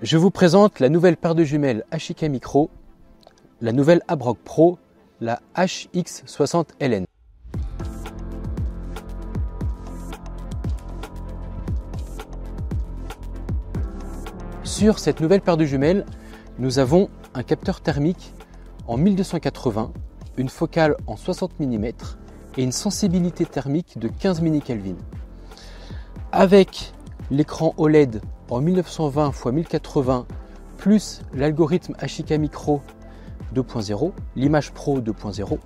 Je vous présente la nouvelle paire de jumelles Ashika Micro, la nouvelle Abrok Pro, la HX60LN. Sur cette nouvelle paire de jumelles, nous avons un capteur thermique en 1280, une focale en 60 mm et une sensibilité thermique de 15 mK. Avec l'écran OLED en 1920 x 1080 plus l'algorithme Ashika Micro 2.0, l'image Pro 2.0,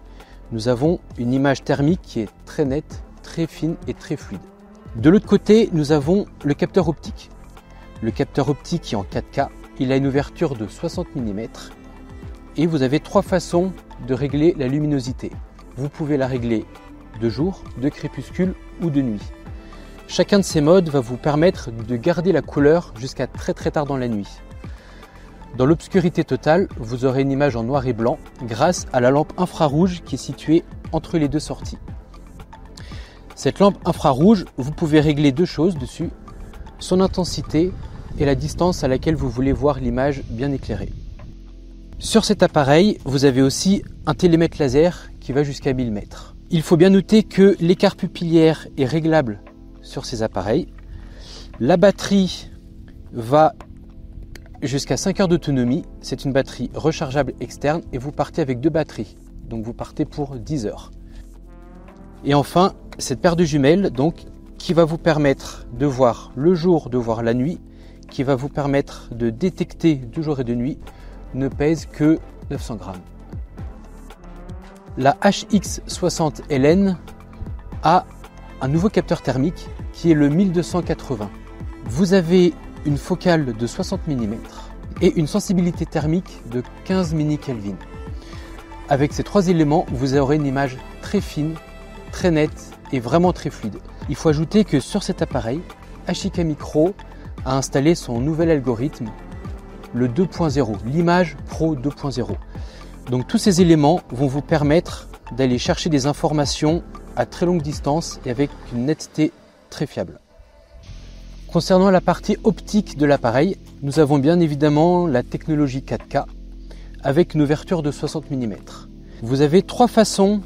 nous avons une image thermique qui est très nette, très fine et très fluide. De l'autre côté, nous avons le capteur optique. Le capteur optique est en 4K, il a une ouverture de 60 mm et vous avez trois façons de régler la luminosité. Vous pouvez la régler de jour, de crépuscule ou de nuit. Chacun de ces modes va vous permettre de garder la couleur jusqu'à très tard dans la nuit. Dans l'obscurité totale, vous aurez une image en noir et blanc grâce à la lampe infrarouge qui est située entre les deux sorties. Cette lampe infrarouge, vous pouvez régler deux choses dessus, son intensité et la distance à laquelle vous voulez voir l'image bien éclairée. Sur cet appareil, vous avez aussi un télémètre laser qui va jusqu'à 1000 mètres. Il faut bien noter que l'écart pupillaire est réglable sur ces appareils. La batterie va jusqu'à 5 heures d'autonomie. C'est une batterie rechargeable externe et vous partez avec deux batteries. Donc vous partez pour 10 heures. Et enfin, cette paire de jumelles donc, qui va vous permettre de voir le jour, de voir la nuit, qui va vous permettre de détecter de jour et de nuit, ne pèse que 900 grammes. La HX60LN a un nouveau capteur thermique qui est le 1280. Vous avez une focale de 60 mm et une sensibilité thermique de 15 mK. Avec ces trois éléments, vous aurez une image très fine, très nette et vraiment très fluide. Il faut ajouter que sur cet appareil, Ashika Micro a installé son nouvel algorithme, le 2.0, l'image Pro 2.0. Donc tous ces éléments vont vous permettre d'aller chercher des informations à très longue distance et avec une netteté très fiable. Concernant la partie optique de l'appareil, nous avons bien évidemment la technologie 4K avec une ouverture de 60 mm. Vous avez trois façons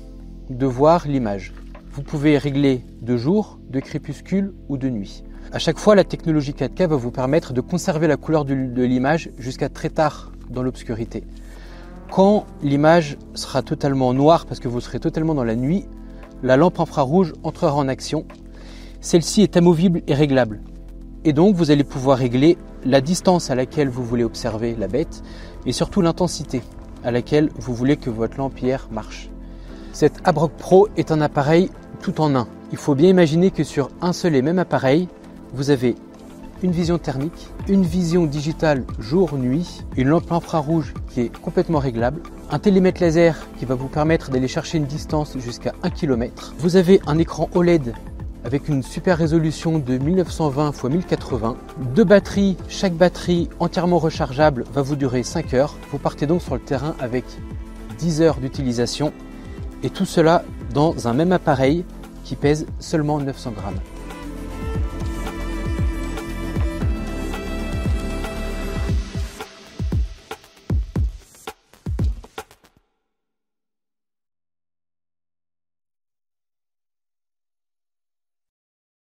de voir l'image. Vous pouvez régler de jour, de crépuscule ou de nuit. À chaque fois, la technologie 4K va vous permettre de conserver la couleur de l'image jusqu'à très tard dans l'obscurité. Quand l'image sera totalement noire parce que vous serez totalement dans la nuit, la lampe infrarouge entrera en action. Celle-ci est amovible et réglable. Et donc, vous allez pouvoir régler la distance à laquelle vous voulez observer la bête et surtout l'intensité à laquelle vous voulez que votre lampière marche. Cette Abrok Pro est un appareil tout en un. Il faut bien imaginer que sur un seul et même appareil, vous avez une vision thermique, une vision digitale jour-nuit, une lampe infrarouge qui est complètement réglable, un télémètre laser qui va vous permettre d'aller chercher une distance jusqu'à 1 km. Vous avez un écran OLED avec une super résolution de 1920 x 1080, deux batteries, chaque batterie entièrement rechargeable va vous durer 5 heures. Vous partez donc sur le terrain avec 10 heures d'utilisation et tout cela dans un même appareil qui pèse seulement 900 grammes.